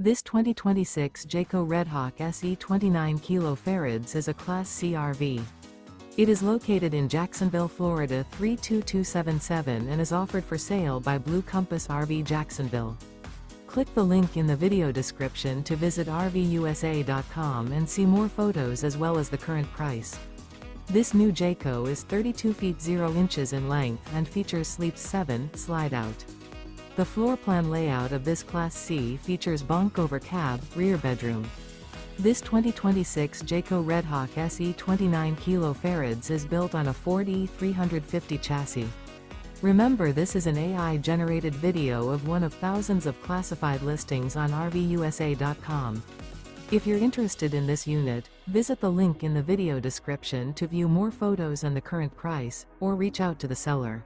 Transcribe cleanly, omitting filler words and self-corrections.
This 2026 Jayco Redhawk SE 29 kFarads is a Class C RV. It is located in Jacksonville, Florida 32277 and is offered for sale by Blue Compass RV Jacksonville. Click the link in the video description to visit RVUSA.com and see more photos as well as the current price. This new Jayco is 32 feet 0 inches in length and features Sleeps 7 Slideout. The floor plan layout of this Class C features bunk over cab, rear bedroom. This 2026 Jayco Redhawk SE 29 kFarads is built on a Ford E350 chassis. Remember, this is an AI-generated video of one of thousands of classified listings on RVUSA.com. If you're interested in this unit, visit the link in the video description to view more photos and the current price, or reach out to the seller.